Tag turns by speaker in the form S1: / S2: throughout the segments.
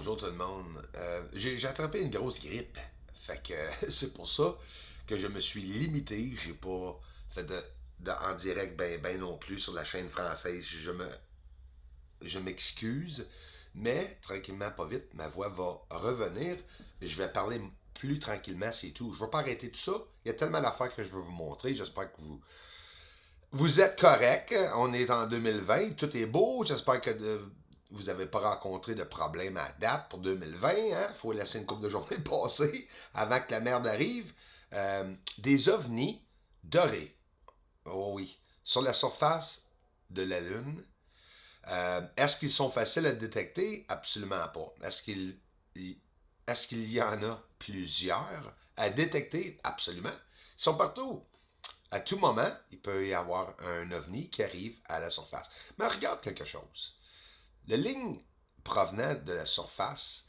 S1: Bonjour tout le monde. J'ai attrapé une grosse grippe. Fait que c'est pour ça que je me suis limité. J'ai pas fait en direct ben non plus sur la chaîne française. Je m'excuse, mais tranquillement, pas vite, ma voix va revenir. Je vais parler plus tranquillement, c'est tout. Je vais pas arrêter tout ça. Il y a tellement d'affaires que je veux vous montrer. J'espère que vous êtes correct. On est en 2020. Tout est beau. J'espère que vous n'avez pas rencontré de problème à date pour 2020. Il faut laisser une couple de journées passer avant que la merde arrive. Des ovnis dorés. Oh oui. Sur la surface de la Lune. Est-ce qu'ils sont faciles à détecter? Absolument pas. Est-ce qu'il y en a plusieurs à détecter? Absolument. Ils sont partout. À tout moment, il peut y avoir un ovni qui arrive à la surface. Mais regarde quelque chose. La ligne provenant de la surface,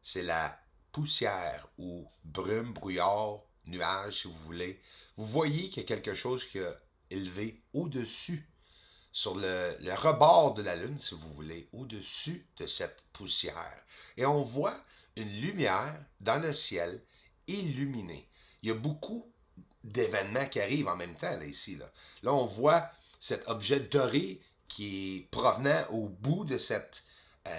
S1: c'est la poussière ou brume, brouillard, nuage, si vous voulez. Vous voyez qu'il y a quelque chose qui a élevé au-dessus, sur le rebord de la Lune, si vous voulez, au-dessus de cette poussière. Et on voit une lumière dans le ciel illuminée. Il y a beaucoup d'événements qui arrivent en même temps, là, ici. Là, on voit cet objet doré qui est provenant au bout de cette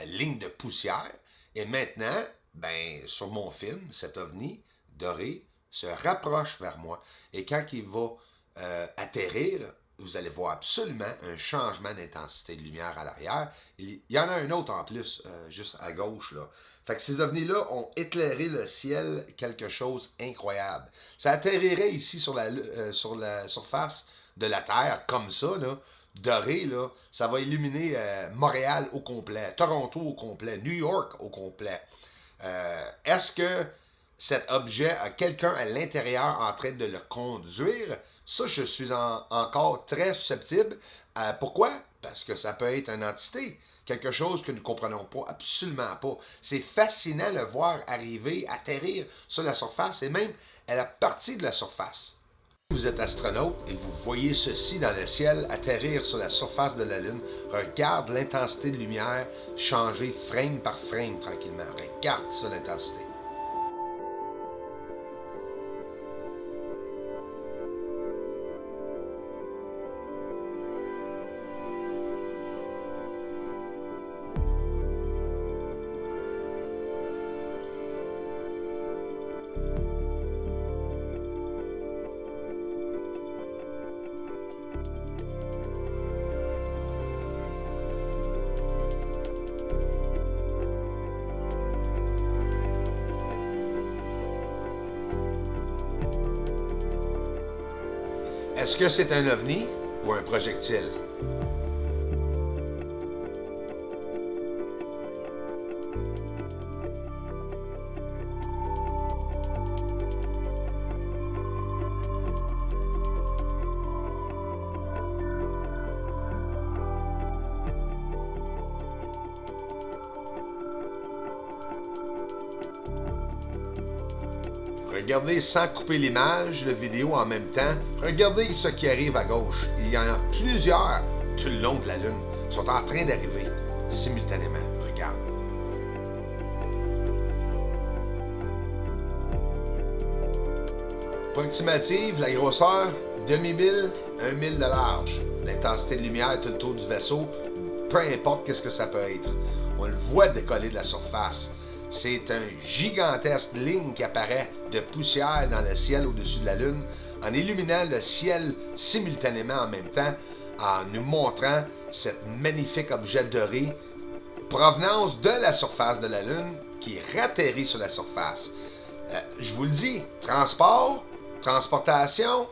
S1: ligne de poussière. Et maintenant, ben, sur mon film, cet ovni doré se rapproche vers moi. Et quand il va atterrir, vous allez voir absolument un changement d'intensité de lumière à l'arrière. Il y en a un autre en plus, juste à gauche, là. Fait que ces ovnis-là ont éclairé le ciel quelque chose d'incroyable. Ça atterrirait ici sur la surface de la Terre, comme ça, là, doré, là. Ça va illuminer Montréal au complet, Toronto au complet, New York au complet. Est-ce que cet objet a quelqu'un à l'intérieur en train de le conduire? Ça, je suis encore très susceptible. Pourquoi? Parce que ça peut être une entité, quelque chose que nous ne comprenons pas, absolument pas. C'est fascinant de le voir arriver, atterrir sur la surface et même à la partie de la surface. Vous êtes astronaute et vous voyez ceci dans le ciel atterrir sur la surface de la Lune. Regarde l'intensité de lumière changer frame par frame tranquillement. Regarde ça, l'intensité. Est-ce que c'est un ovni ou un projectile? Regardez sans couper l'image, la vidéo en même temps. Regardez ce qui arrive à gauche. Il y en a plusieurs tout le long de la Lune. Ils sont en train d'arriver simultanément. Regarde. Approximative, la grosseur, demi-mille, 1 000 de large. L'intensité de lumière tout autour du vaisseau, peu importe qu'est-ce que ça peut être. On le voit décoller de la surface. C'est un gigantesque ligne qui apparaît de poussière dans le ciel au-dessus de la Lune, en illuminant le ciel simultanément en même temps, en nous montrant cet magnifique objet doré, provenance de la surface de la Lune, qui ratterrit sur la surface. Je vous le dis, transport, transportation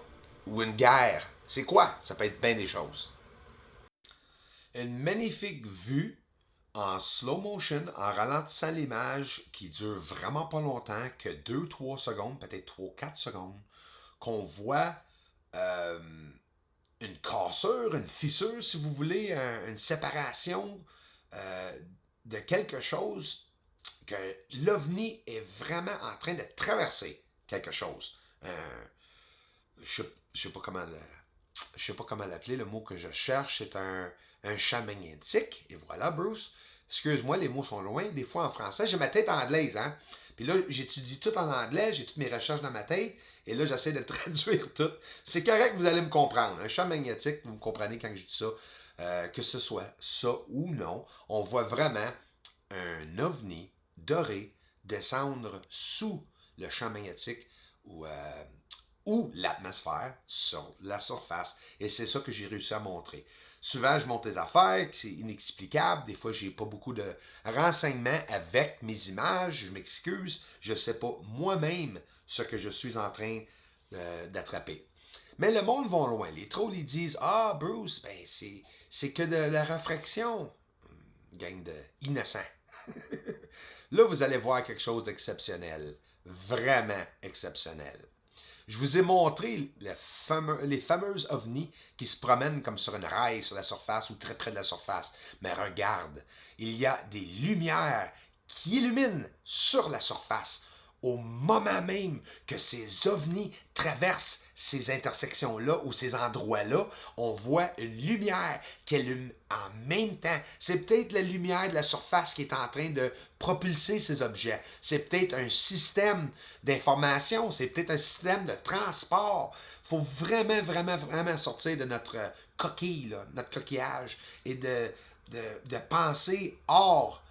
S1: ou une guerre, c'est quoi? Ça peut être bien des choses. Une magnifique vue en slow motion, en ralentissant l'image qui dure vraiment pas longtemps, que 2-3 secondes, peut-être 3-4 secondes, qu'on voit une cassure, une fissure, si vous voulez, une séparation de quelque chose, que l'OVNI est vraiment en train de traverser quelque chose. Je ne sais pas comment je sais pas comment l'appeler, le mot que je cherche, c'est un champ magnétique. Et voilà, Bruce. Excuse-moi, les mots sont loin, des fois en français. J'ai ma tête anglaise, hein? Puis là, j'étudie tout en anglais, j'ai toutes mes recherches dans ma tête, et là, j'essaie de traduire tout. C'est correct, vous allez me comprendre. Un champ magnétique, vous me comprenez quand je dis ça, que ce soit ça ou non, on voit vraiment un ovni doré descendre sous le champ magnétique ou l'atmosphère sur la surface. Et c'est ça que j'ai réussi à montrer. Souvent, je montre des affaires, c'est inexplicable. Des fois, j'ai pas beaucoup de renseignements avec mes images. Je m'excuse. Je sais pas moi-même ce que je suis en train d'attraper. Mais le monde va loin. Les trolls, ils disent « Ah, Bruce, ben c'est que de la réfraction. » Gang de innocents. Là, vous allez voir quelque chose d'exceptionnel. Vraiment exceptionnel. Je vous ai montré les fameuses ovnis qui se promènent comme sur une rail sur la surface ou très près de la surface. Mais regarde, il y a des lumières qui illuminent sur la surface. Au moment même que ces ovnis traversent ces intersections-là ou ces endroits-là, on voit une lumière qui allume en même temps. C'est peut-être la lumière de la surface qui est en train de propulser ces objets. C'est peut-être un système d'information, c'est peut-être un système de transport. Il faut vraiment, vraiment, vraiment sortir de notre coquille, là, notre coquillage, et de penser hors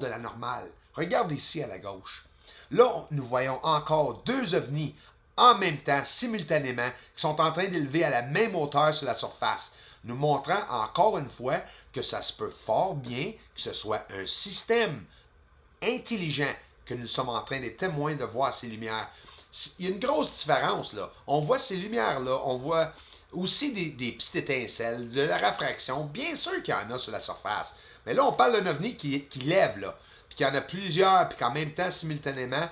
S1: de la normale. Regarde ici à la gauche. Là, nous voyons encore deux ovnis en même temps, simultanément, qui sont en train d'élever à la même hauteur sur la surface, nous montrant encore une fois que ça se peut fort bien que ce soit un système intelligent que nous sommes en train d'être témoins de voir ces lumières. Il y a une grosse différence, là. On voit ces lumières-là, on voit aussi des petites étincelles, de la réfraction. Bien sûr qu'il y en a sur la surface. Mais là, on parle d'un ovni qui lève, là. Puis qu'il y en a plusieurs, puis qu'en même temps, simultanément,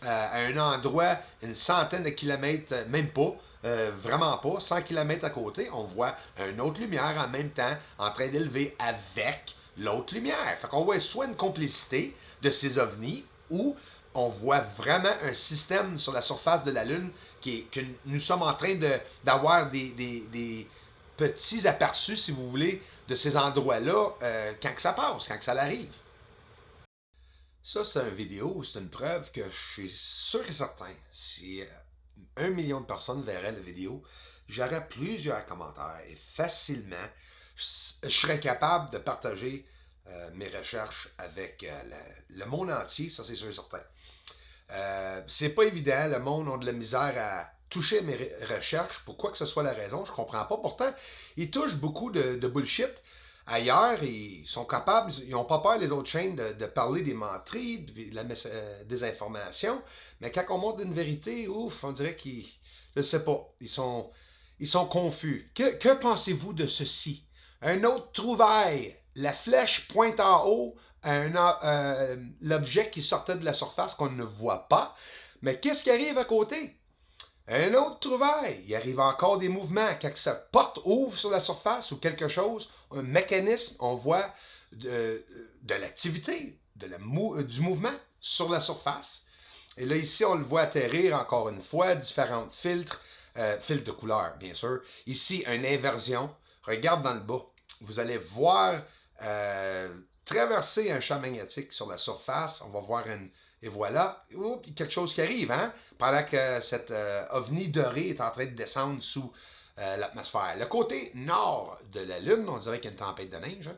S1: à un endroit, une centaine de kilomètres, même pas, vraiment pas, 100 kilomètres à côté, on voit une autre lumière en même temps en train d'élever avec l'autre lumière. Fait qu'on voit soit une complicité de ces ovnis ou on voit vraiment un système sur la surface de la Lune que nous sommes en train d'avoir des petits aperçus, si vous voulez, de ces endroits-là quand que ça passe, quand que ça arrive. Ça, c'est une vidéo, c'est une preuve que je suis sûr et certain, si 1 million de personnes verraient la vidéo, j'aurais plusieurs commentaires et facilement, je serais capable de partager mes recherches avec le monde entier, ça c'est sûr et certain. C'est pas évident, le monde a de la misère à toucher mes recherches, pour quoi que ce soit la raison, je comprends pas. Pourtant, ils touchent beaucoup de bullshit. Ailleurs, ils sont capables, ils n'ont pas peur, les autres chaînes, de parler des menteries, de la désinformation. Mais quand on montre une vérité, ouf, on dirait qu'ils, je ne sais pas, ils sont confus. Que pensez-vous de ceci? Un autre trouvaille, la flèche pointe en haut à l'objet qui sortait de la surface qu'on ne voit pas. Mais qu'est-ce qui arrive à côté? Un autre trouvaille, il arrive encore des mouvements. Quand cette porte ouvre sur la surface ou quelque chose, un mécanisme, on voit de l'activité, du mouvement sur la surface. Et là, ici, on le voit atterrir encore une fois, différents filtres, filtres de couleur, bien sûr. Ici, une inversion. Regarde dans le bas. Vous allez voir traverser un champ magnétique sur la surface. On va voir une... Et voilà, oups, quelque chose qui arrive, hein? Pendant que cet ovni doré est en train de descendre sous l'atmosphère. Le côté nord de la Lune, on dirait qu'il y a une tempête de neige. Hein?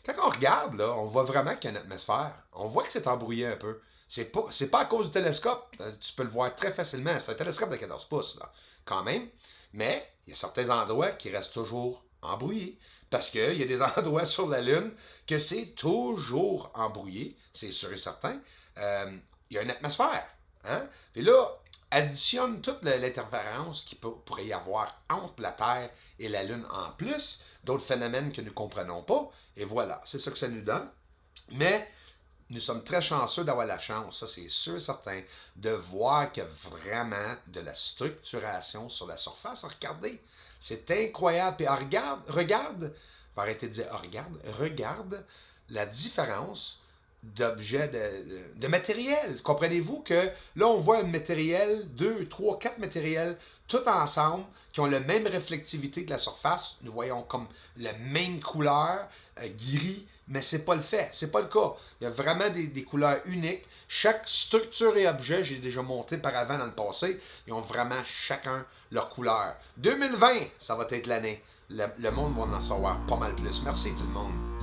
S1: Quand on regarde, là, on voit vraiment qu'il y a une atmosphère. On voit que c'est embrouillé un peu. C'est pas à cause du télescope. Tu peux le voir très facilement. C'est un télescope de 14 pouces, là, quand même. Mais il y a certains endroits qui restent toujours embrouillés. Parce qu'il y a des endroits sur la Lune que c'est toujours embrouillé. C'est sûr et certain. Il y a une atmosphère. Hein? Puis là, additionne toute l'interférence qu'il pourrait y avoir entre la Terre et la Lune en plus, d'autres phénomènes que nous ne comprenons pas, et voilà, c'est ça que ça nous donne. Mais nous sommes très chanceux d'avoir la chance, ça c'est sûr et certain, de voir qu'il y a vraiment de la structuration sur la surface. Regardez, c'est incroyable. Puis regarde, je vais arrêter de dire regarde la différence d'objets, de matériel. Comprenez-vous que là, on voit un matériel, 2, 3, 4 matériels, tout ensemble, qui ont la même réflectivité que la surface. Nous voyons comme la même couleur, gris, mais c'est pas le fait, c'est pas le cas. Il y a vraiment des couleurs uniques. Chaque structure et objet, j'ai déjà monté par avant dans le passé, ils ont vraiment chacun leur couleur. 2020, ça va être l'année. Le monde va en savoir pas mal plus. Merci tout le monde.